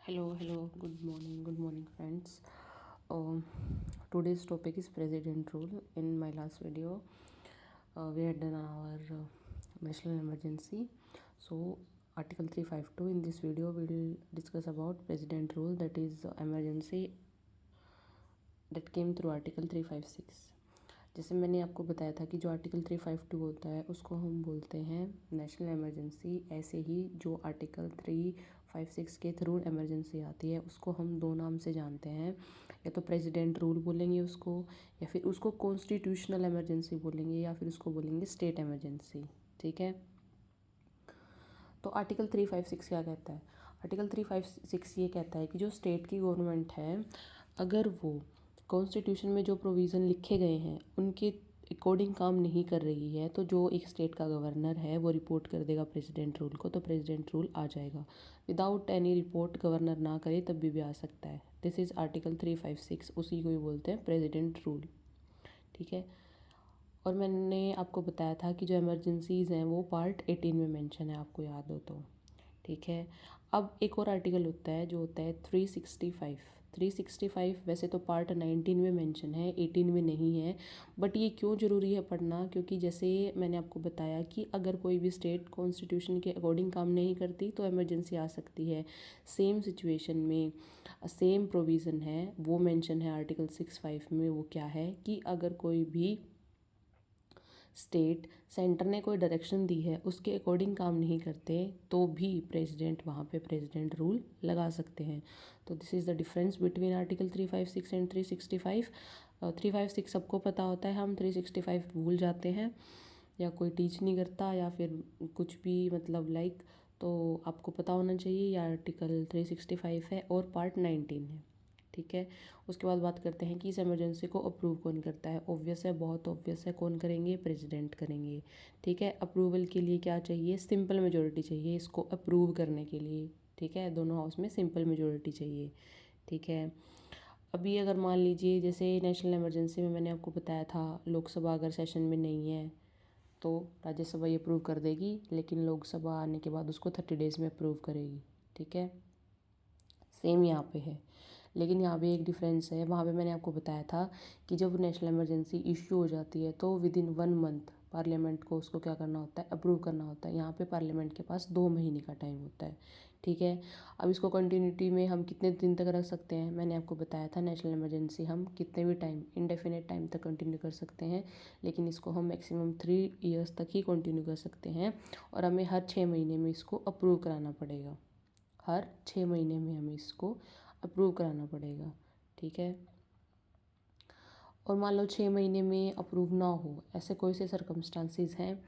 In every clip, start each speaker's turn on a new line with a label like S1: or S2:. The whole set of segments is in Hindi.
S1: Hello, good morning, friends. Today's topic is President Rule. In my last video, we had done our national emergency. So, Article 352. In this video, we will discuss about President Rule, that is emergency that came through Article 356. जैसे मैंने आपको बताया था कि जो आर्टिकल 352 होता है उसको हम बोलते हैं नेशनल इमरजेंसी। ऐसे ही जो आर्टिकल 356 के थ्रू इमरजेंसी आती है उसको हम दो नाम से जानते हैं, या तो प्रेसिडेंट रूल बोलेंगे उसको, या फिर उसको कॉन्स्टिट्यूशनल इमरजेंसी बोलेंगे, या फिर उसको बोलेंगे स्टेट इमरजेंसी। ठीक है, तो आर्टिकल 356 क्या कहता है? आर्टिकल 356 ये कहता है कि जो स्टेट की गवर्नमेंट है, अगर वो कॉन्स्टिट्यूशन में जो प्रोविज़न लिखे गए हैं उनके अकॉर्डिंग काम नहीं कर रही है, तो जो एक स्टेट का गवर्नर है वो रिपोर्ट कर देगा प्रेसिडेंट रूल को, तो प्रेसिडेंट रूल आ जाएगा। विदाउट एनी रिपोर्ट गवर्नर ना करे तब भी आ सकता है। दिस इज़ आर्टिकल 356, उसी को ही बोलते हैं प्रेसिडेंट रूल। ठीक है, और मैंने आपको बताया था कि जो इमरजेंसीज़ हैं वो पार्ट 18 में मेंशन है, आपको याद हो तो। ठीक है, अब एक और आर्टिकल होता है जो होता है 365। 365 वैसे तो पार्ट 19 में मेंशन है, 18 में नहीं है। बट ये क्यों ज़रूरी है पढ़ना? क्योंकि जैसे मैंने आपको बताया कि अगर कोई भी स्टेट कॉन्स्टिट्यूशन के अकॉर्डिंग काम नहीं करती तो इमरजेंसी आ सकती है। सेम सिचुएशन में सेम प्रोविज़न है, वो मेंशन है आर्टिकल 65 में। वो क्या है कि अगर कोई भी स्टेट सेंटर ने कोई डायरेक्शन दी है उसके अकॉर्डिंग काम नहीं करते तो भी प्रेसिडेंट वहाँ पे प्रेसिडेंट रूल लगा सकते हैं। तो this is the difference between article 356 and 365। 356 सबको पता होता है, हम 365 भूल जाते हैं, या कोई टीच नहीं करता, या फिर कुछ भी मतलब लाइक, तो आपको पता होना चाहिए ये आर्टिकल 365 है और पार्ट 19 है। ठीक है, उसके बाद बात करते हैं कि इस इमरजेंसी को अप्रूव कौन करता है। ऑब्वियस है, बहुत ऑब्वियस है, कौन करेंगे? प्रेसिडेंट करेंगे। ठीक है, अप्रूवल के लिए क्या चाहिए? सिंपल मेजोरिटी चाहिए इसको अप्रूव करने के लिए। ठीक है, दोनों हाउस में सिंपल मेजोरिटी चाहिए। ठीक है, अभी अगर मान लीजिए जैसे नेशनल इमरजेंसी में मैंने आपको बताया था, लोकसभा अगर सेशन में नहीं है तो राज्यसभा ये अप्रूव कर देगी, लेकिन लोकसभा आने के बाद उसको 30 डेज़ में अप्रूव करेगी। ठीक है, सेम यहाँ पे है, लेकिन यहाँ पे एक डिफरेंस है। वहाँ पे मैंने आपको बताया था कि जब नेशनल इमरजेंसी इश्यू हो जाती है तो विद इन 1 मंथ पार्लियामेंट को उसको क्या करना होता है? अप्रूव करना होता है। यहाँ पे पार्लियामेंट के पास 2 महीने का टाइम होता है। ठीक है, अब इसको कंटिन्यूटी में हम कितने दिन तक रख सकते हैं? मैंने आपको बताया था नेशनल इमरजेंसी हम कितने भी टाइम, इंडेफिनेट टाइम तक कंटिन्यू कर सकते हैं, लेकिन इसको हम मैक्सिमम 3 ईयर्स तक ही कंटिन्यू कर सकते हैं, और हमें हर 6 महीने में इसको अप्रूव कराना पड़ेगा। हर 6 महीने में हमें इसको अप्रूव कराना पड़ेगा। ठीक है, और मान लो 6 महीने में अप्रूव ना हो, ऐसे कोई से सर्कमस्टांसिस हैं,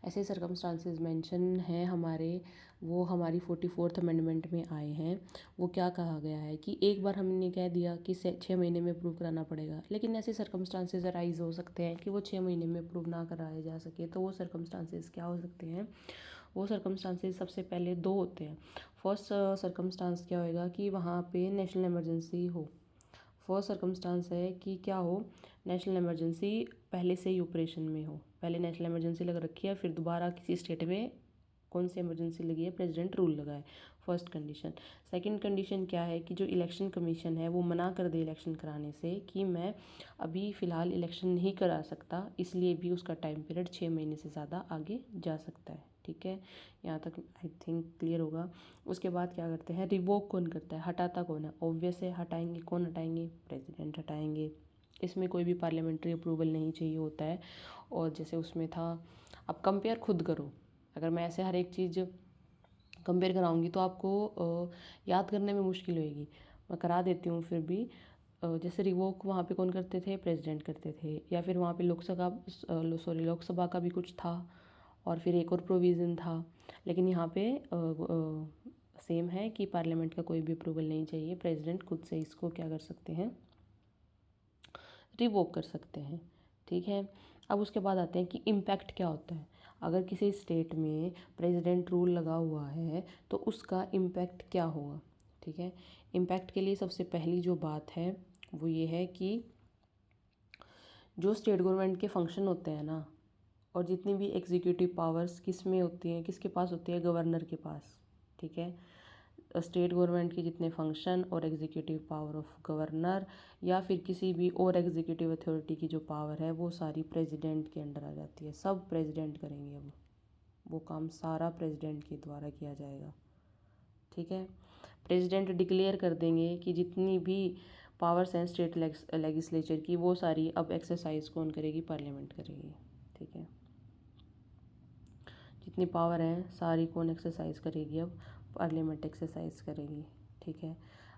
S1: ऐसे सर्कमस्टांसिस मेंशन हैं हमारे, वो हमारी 44th अमेंडमेंट में आए हैं। वो क्या कहा गया है कि एक बार हमने कह दिया कि 6 महीने में अप्रूव कराना पड़ेगा, लेकिन ऐसे सर्कमस्टांसिस अराइज हो सकते हैं कि वो 6 महीने में अप्रूव ना कराया जा सके। तो वो सर्कमस्टांसिस क्या हो सकते हैं? वो सर्कमस्टांसिस सबसे पहले 2 होते हैं। फर्स्ट सर्कमस्टांस क्या होएगा कि वहाँ पे नेशनल इमरजेंसी हो। फर्स्ट सर्कमस्टांस है कि क्या हो? नेशनल इमरजेंसी पहले से ही ऑपरेशन में हो, पहले नेशनल इमरजेंसी लग रखी है, फिर दोबारा किसी स्टेट में कौन सी इमरजेंसी लगी है? प्रेसिडेंट रूल लगा है। First condition. सेकंड कंडीशन क्या है कि जो इलेक्शन कमीशन है वो मना कर दे इलेक्शन कराने से, कि मैं अभी फ़िलहाल इलेक्शन नहीं करा सकता, इसलिए भी उसका टाइम पीरियड 6 महीने से ज़्यादा आगे जा सकता है। ठीक है, यहाँ तक आई थिंक क्लियर होगा। उसके बाद क्या करते हैं? रिवोक कौन करता है? हटाता कौन है? ऑब्वियस है, हटाएंगे, कौन हटाएंगे? प्रेसिडेंट हटाएंगे। इसमें कोई भी पार्लियामेंट्री अप्रूवल नहीं चाहिए होता है। और जैसे उसमें था, अब कंपेयर खुद करो, अगर मैं ऐसे हर एक चीज़ कंपेयर कराऊंगी तो आपको याद करने में मुश्किल होएगी। मैं करा देती हूँ फिर भी। जैसे रिवोक वहाँ पे कौन करते थे? प्रेसिडेंट करते थे, या फिर वहाँ पे लोकसभा का भी कुछ था, और फिर एक और प्रोविज़न था। लेकिन यहाँ पे सेम है कि पार्लियामेंट का कोई भी अप्रूवल नहीं चाहिए, प्रेसिडेंट खुद से इसको क्या कर सकते हैं? रिवोक कर सकते हैं। ठीक है, अब उसके बाद आते हैं कि इम्पैक्ट क्या होता है। अगर किसी स्टेट में प्रेसिडेंट रूल लगा हुआ है तो उसका इम्पैक्ट क्या होगा? ठीक है, इम्पैक्ट के लिए सबसे पहली जो बात है वो ये है कि जो स्टेट गवर्नमेंट के फंक्शन होते हैं ना, और जितनी भी एग्जीक्यूटिव पावर्स किस में होती हैं, किसके पास होती है? गवर्नर के पास। ठीक है, स्टेट गवर्नमेंट के जितने फंक्शन और एग्जीक्यूटिव पावर ऑफ गवर्नर या फिर किसी भी और एग्जीक्यूटिव अथॉरिटी की जो पावर है वो सारी प्रेसिडेंट के अंडर आ जाती है। सब प्रेसिडेंट करेंगे, अब वो काम सारा प्रेसिडेंट के द्वारा किया जाएगा। ठीक है, प्रेसिडेंट डिक्लेयर कर देंगे कि जितनी भी पावर्स हैं स्टेट लेजिस्लेचर की वो सारी अब एक्सरसाइज कौन करेगी, पार्लियामेंट करेगी। ठीक है, जितनी पावर हैं सारी कौन एक्सरसाइज करेगी, अब पार्लियामेंट एक्सरसाइज करेगी। ठीक है,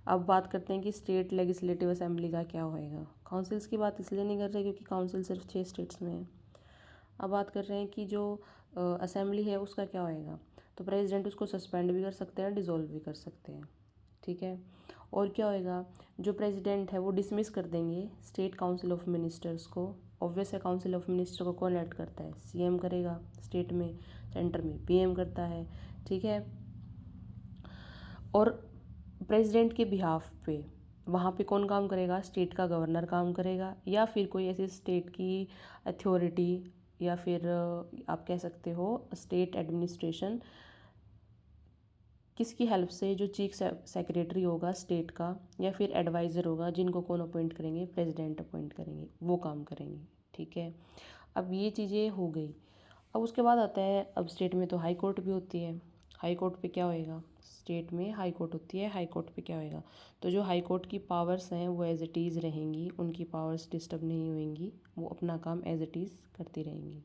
S1: अब बात करते हैं कि स्टेट लेजिस्लेटिव असेंबली का क्या होएगा। काउंसिल्स की बात इसलिए नहीं कर रहे क्योंकि काउंसिल सिर्फ 6 स्टेट्स में है। अब बात कर रहे हैं कि जो असेंबली है उसका क्या होएगा। तो प्रेसिडेंट उसको सस्पेंड भी कर सकते हैं, डिसॉल्व भी कर सकते हैं। ठीक है, और क्या होएगा, जो प्रेसिडेंट है वो डिसमिस कर देंगे स्टेट काउंसिल ऑफ मिनिस्टर्स को। ऑब्वियस है, काउंसिल ऑफ मिनिस्टर को कौन हेड करता है, सीएम करेगा स्टेट में, सेंटर में पीएम करता है। ठीक है, और प्रेसिडेंट के बिहाफ पे वहाँ पे कौन काम करेगा, स्टेट का गवर्नर काम करेगा या फिर कोई ऐसी स्टेट की अथॉरिटी या फिर आप कह सकते हो स्टेट एडमिनिस्ट्रेशन, किसकी हेल्प से, जो चीफ सेक्रेटरी होगा स्टेट का या फिर एडवाइज़र होगा, जिनको कौन अपॉइंट करेंगे, प्रेसिडेंट अपॉइंट करेंगे, वो काम करेंगे। ठीक है, अब ये चीज़ें हो गई। अब उसके बाद आता है, अब स्टेट में तो हाई कोर्ट भी होती है। हाई कोर्ट पे क्या होएगा, स्टेट में हाई कोर्ट होती है, हाई कोर्ट पे क्या होएगा, तो जो हाई कोर्ट की पावर्स हैं वो एज इट इज़ रहेंगी, उनकी पावर्स डिस्टर्ब नहीं होंगी, वो अपना काम एज इट इज़ करती रहेंगी।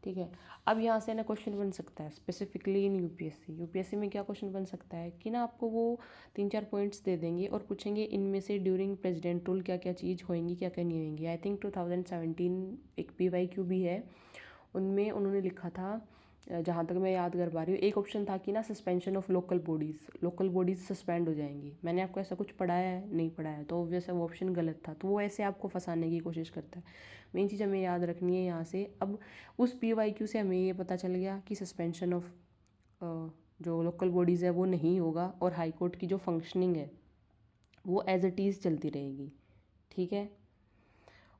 S1: ठीक है, अब यहाँ से ना क्वेश्चन बन सकता है स्पेसिफिकली इन यूपीएससी। यूपीएससी में क्या क्वेश्चन बन सकता है कि ना आपको वो 3-4 पॉइंट्स दे देंगे और पूछेंगे इनमें से ड्यूरिंग प्रेसिडेंट रूल क्या क्या चीज़ होएंगी, क्या क्या नहीं होएंगी। आई थिंक 2017 एक PYQ भी है, उनमें उन्होंने लिखा था, जहाँ तक मैं याद कर पा रही हूँ, एक ऑप्शन था कि ना suspension of local bodies suspend हो जाएंगी। मैंने आपको ऐसा कुछ पढ़ाया है, नहीं पढ़ाया, तो ऑब्वियस है वो ऑप्शन गलत था। तो वो ऐसे आपको फंसाने की कोशिश करता है। मेन चीज़ हमें याद रखनी है यहाँ से। अब उस PYQ से हमें ये पता चल गया कि सस्पेंशन ऑफ जो लोकल बॉडीज़ है वो नहीं होगा और हाई कोर्ट की जो फंक्शनिंग है वो एज इट इज़ चलती रहेगी। ठीक है,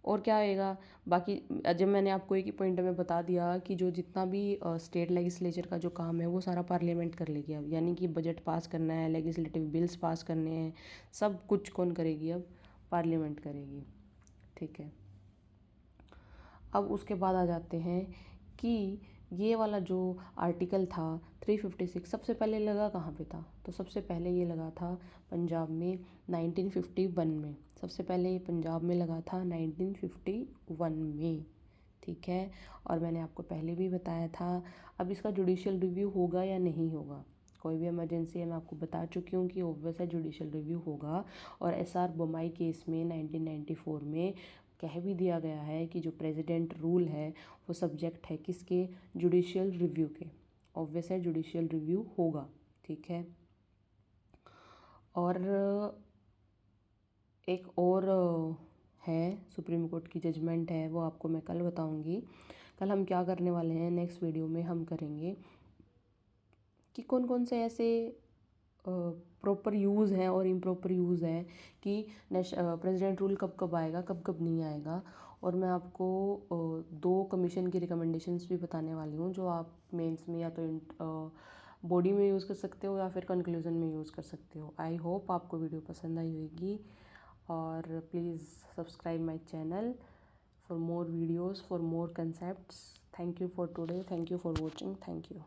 S1: और क्या होएगा बाकी, जब मैंने आपको एक ही पॉइंट में बता दिया कि जो जितना भी स्टेट लेजिस्लेचर का जो काम है वो सारा पार्लियामेंट कर लेगी अब, यानी कि बजट पास करना है, लेजिस्लेटिव बिल्स पास करने हैं, सब कुछ कौन करेगी, अब पार्लियामेंट करेगी। ठीक है, अब उसके बाद आ जाते हैं कि ये वाला जो आर्टिकल था 356 सबसे पहले लगा कहाँ पे था, तो सबसे पहले ये लगा था पंजाब में 1951 में। सबसे पहले ये पंजाब में लगा था 1951 में। ठीक है, और मैंने आपको पहले भी बताया था। अब इसका जुडिशियल रिव्यू होगा या नहीं होगा, कोई भी इमरजेंसी है, मैं आपको बता चुकी हूँ कि ऑब्वियस है जुडिशियल रिव्यू होगा। और SR बोम्मई केस में 1994 में कह भी दिया गया है कि जो प्रेसिडेंट रूल है वो सब्जेक्ट है किसके, जुडिशियल रिव्यू के। ऑब्वियस है जुडिशियल रिव्यू होगा। ठीक है, और एक और है सुप्रीम कोर्ट की जजमेंट है, वो आपको मैं कल बताऊंगी। कल हम क्या करने वाले हैं, नेक्स्ट वीडियो में हम करेंगे कि कौन कौन से ऐसे प्रॉपर यूज़ हैं और इम्प्रॉपर यूज़ हैं कि प्रेसिडेंट रूल कब कब आएगा, कब कब नहीं आएगा। और मैं आपको 2 कमीशन की रिकमेंडेशंस भी बताने वाली हूँ जो आप मेंस में या तो बॉडी में यूज़ कर सकते हो या फिर कंक्लूजन में यूज़ कर सकते हो। आई होप आपको वीडियो पसंद आई होगी, और please subscribe my channel for more videos, for more concepts. Thank you for today, thank you for watching, thank you.